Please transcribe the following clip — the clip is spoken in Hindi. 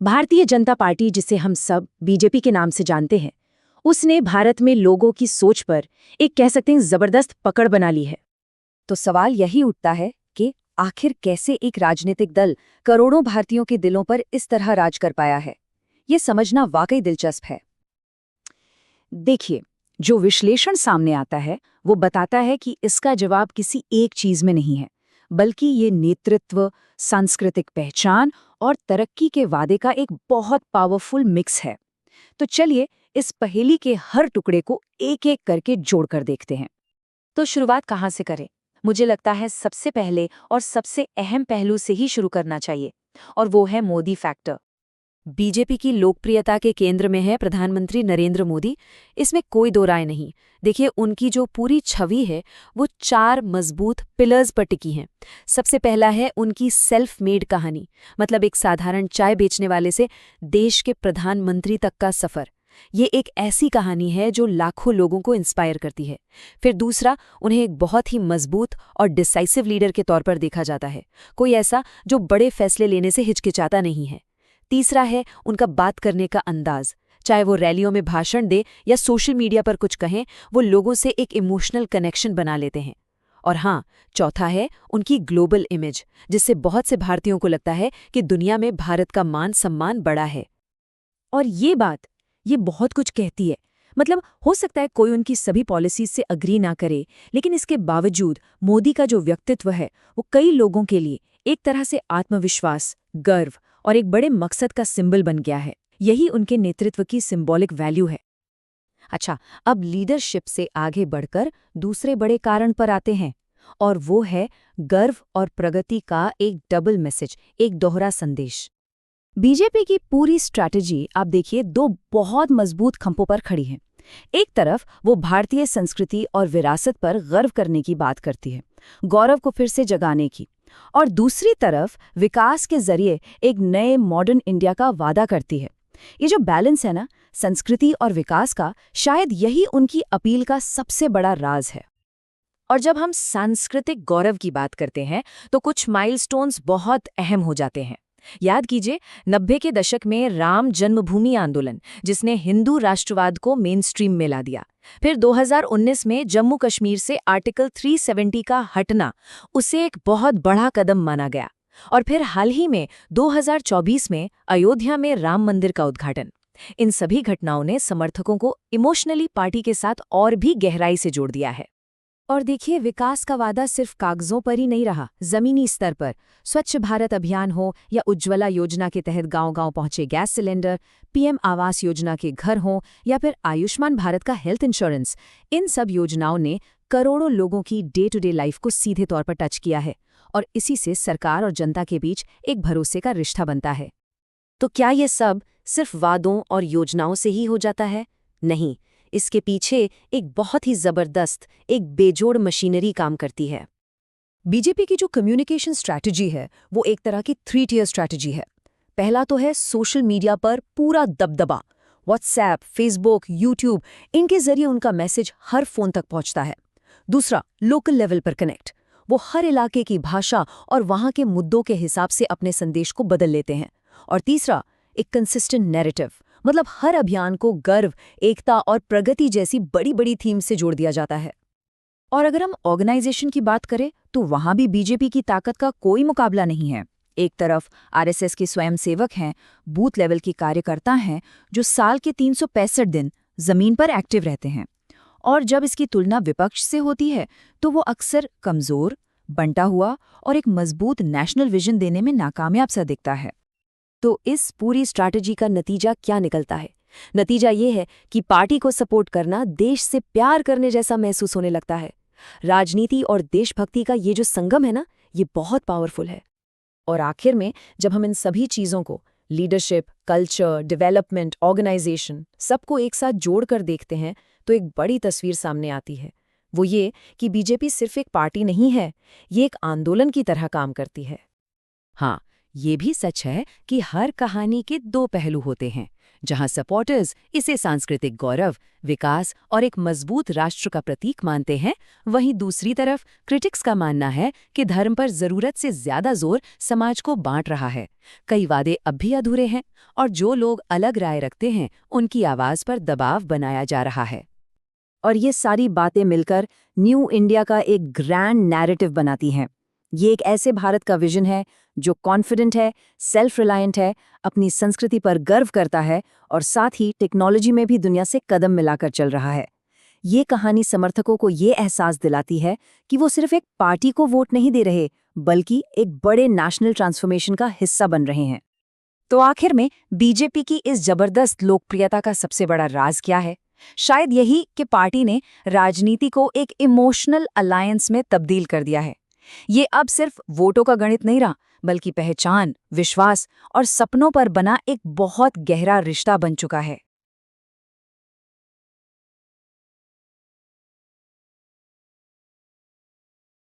भारतीय जनता पार्टी, जिसे हम सब बीजेपी के नाम से जानते हैं, उसने भारत में लोगों की सोच पर एक कह सकते हैं जबरदस्त पकड़ बना ली है। तो सवाल यही उठता है कि आखिर कैसे एक राजनीतिक दल करोड़ों भारतीयों के दिलों पर इस तरह राज कर पाया है। ये समझना वाकई दिलचस्प है। देखिए, जो विश्लेषण सामने आता है वो बताता है कि इसका जवाब किसी एक चीज में नहीं है, बल्कि ये नेतृत्व, सांस्कृतिक पहचान और तरक्की के वादे का एक बहुत पावरफुल मिक्स है। तो चलिए इस पहेली के हर टुकड़े को एक एक करके जोड़कर देखते हैं। तो शुरुआत कहाँ से करें? मुझे लगता है सबसे पहले और सबसे अहम पहलू से ही शुरू करना चाहिए, और वो है मोदी फैक्टर। बीजेपी की लोकप्रियता के केंद्र में है प्रधानमंत्री नरेंद्र मोदी। इसमें कोई दो राय नहीं। देखिए, उनकी जो पूरी छवि है वो 4 मजबूत पिलर्स पर टिकी है। सबसे पहला है उनकी सेल्फ मेड कहानी, मतलब एक साधारण चाय बेचने वाले से देश के प्रधानमंत्री तक का सफर। ये एक ऐसी कहानी है जो लाखों लोगों को इंस्पायर करती है। फिर दूसरा, उन्हें एक बहुत ही मजबूत और डिसाइसिव लीडर के तौर पर देखा जाता है, कोई ऐसा जो बड़े फैसले लेने से हिचकिचाता नहीं है। तीसरा है उनका बात करने का अंदाज। चाहे वो रैलियों में भाषण दे या सोशल मीडिया पर कुछ कहें, वो लोगों से एक इमोशनल कनेक्शन बना लेते हैं। और हाँ, चौथा है उनकी ग्लोबल इमेज, जिससे बहुत से भारतीयों को लगता है कि दुनिया में भारत का मान सम्मान बड़ा है। और ये बहुत कुछ कहती है। मतलब हो सकता है कोई उनकी सभी पॉलिसीज से अग्री ना करे, लेकिन इसके बावजूद मोदी का जो व्यक्तित्व है वो कई लोगों के लिए एक तरह से आत्मविश्वास, गर्व और एक बड़े मकसद का सिंबल बन गया है। यही उनके नेतृत्व की सिंबॉलिक वैल्यू है। अच्छा, अब लीडरशिप से आगे बढ़कर दूसरे बड़े कारण पर आते हैं, और वो है गर्व और प्रगति का एक डबल मैसेज, एक दोहरा संदेश। बीजेपी की पूरी स्ट्रैटेजी आप देखिए 2 बहुत मजबूत खंभों पर खड़ी है। एक तरफ वो भारतीय संस्कृति और विरासत पर गर्व करने की बात करती है, गौरव को फिर से जगाने की, और दूसरी तरफ विकास के जरिए एक नए मॉडर्न इंडिया का वादा करती है। ये जो बैलेंस है ना, संस्कृति और विकास का, शायद यही उनकी अपील का सबसे बड़ा राज है। और जब हम सांस्कृतिक गौरव की बात करते हैं तो कुछ माइलस्टोन्स बहुत अहम हो जाते हैं। याद कीजिए 90 के दशक में राम जन्मभूमि आंदोलन, जिसने हिंदू राष्ट्रवाद को मेन स्ट्रीम में ला दिया। फिर 2019 में जम्मू कश्मीर से आर्टिकल 370 का हटना, उसे एक बहुत बड़ा कदम माना गया। और फिर हाल ही में 2024 में अयोध्या में राम मंदिर का उद्घाटन। इन सभी घटनाओं ने समर्थकों को इमोशनली पार्टी के साथ और भी गहराई से जोड़ दिया है। और देखिए, विकास का वादा सिर्फ कागजों पर ही नहीं रहा, जमीनी स्तर पर स्वच्छ भारत अभियान हो या उज्ज्वला योजना के तहत गांव-गांव पहुंचे gas cylinder, PM Awas Yojana के घर हों या फिर आयुष्मान भारत का हेल्थ इंश्योरेंस, इन सब योजनाओं ने करोड़ों लोगों की डे टू डे लाइफ को सीधे तौर पर टच किया है। और इसी से सरकार और जनता के बीच एक भरोसे का रिश्ता बनता है। तो क्या ये सब सिर्फ वादों और योजनाओं से ही हो जाता है? नहीं, इसके पीछे एक बहुत ही जबरदस्त, एक बेजोड़ मशीनरी काम करती है। बीजेपी की जो कम्युनिकेशन स्ट्रैटेजी है वो एक तरह की 3 टियर स्ट्रैटेजी है। पहला तो है सोशल मीडिया पर पूरा दबदबा। व्हाट्सएप, फेसबुक, यूट्यूब, इनके जरिए उनका मैसेज हर फोन तक पहुंचता है। दूसरा, लोकल लेवल पर कनेक्ट। वो हर इलाके की भाषा और वहां के मुद्दों के हिसाब से अपने संदेश को बदल लेते हैं। और तीसरा, एक कंसिस्टेंट नैरेटिव, मतलब हर अभियान को गर्व, एकता और प्रगति जैसी बड़ी बड़ी थीम से जोड़ दिया जाता है। और अगर हम ऑर्गेनाइजेशन की बात करें तो वहां भी बीजेपी की ताकत का कोई मुकाबला नहीं है। एक तरफ आरएसएस के स्वयंसेवक हैं, बूथ लेवल के कार्यकर्ता हैं जो साल के 365 दिन जमीन पर एक्टिव रहते हैं। और जब इसकी तुलना विपक्ष से होती है तो वो अक्सर कमजोर, बंटा हुआ और एक मजबूत नेशनल विजन देने में नाकामयाब सा दिखता है। तो इस पूरी स्ट्रैटेजी का नतीजा क्या निकलता है? नतीजा ये है कि पार्टी को सपोर्ट करना देश से प्यार करने जैसा महसूस होने लगता है। राजनीति और देशभक्ति का ये जो संगम है ना, ये बहुत पावरफुल है। और आखिर में जब हम इन सभी चीज़ों को, लीडरशिप, कल्चर, डेवलपमेंट, ऑर्गेनाइजेशन, सबको एक साथ जोड़कर देखते हैं तो एक बड़ी तस्वीर सामने आती है। वो ये कि बीजेपी सिर्फ एक पार्टी नहीं है, ये एक आंदोलन की तरह काम करती है। हाँ, ये भी सच है कि हर कहानी के 2 पहलू होते हैं। जहां सपोर्टर्स इसे सांस्कृतिक गौरव, विकास और एक मजबूत राष्ट्र का प्रतीक मानते हैं, वहीं दूसरी तरफ क्रिटिक्स का मानना है कि धर्म पर जरूरत से ज्यादा जोर समाज को बांट रहा है। कई वादे अब भी अधूरे हैं और जो लोग अलग राय रखते हैं उनकी आवाज पर दबाव बनाया जा रहा है। और ये सारी बातें मिलकर न्यू इंडिया का एक ग्रैंड नैरेटिव बनाती हैं। ये एक ऐसे भारत का विजन है जो कॉन्फिडेंट है, सेल्फ रिलायंट है, अपनी संस्कृति पर गर्व करता है और साथ ही टेक्नोलॉजी में भी दुनिया से कदम मिलाकर चल रहा है। ये कहानी समर्थकों को ये एहसास दिलाती है कि वो सिर्फ एक पार्टी को वोट नहीं दे रहे, बल्कि एक बड़े नेशनल ट्रांसफॉर्मेशन का हिस्सा बन रहे हैं। तो आखिर में बीजेपी की इस जबरदस्त लोकप्रियता का सबसे बड़ा राज क्या है? शायद यही कि पार्टी ने राजनीति को एक इमोशनल अलायंस में तब्दील कर दिया है। ये अब सिर्फ वोटों का गणित नहीं रहा, बल्कि पहचान, विश्वास और सपनों पर बना एक बहुत गहरा रिश्ता बन चुका है।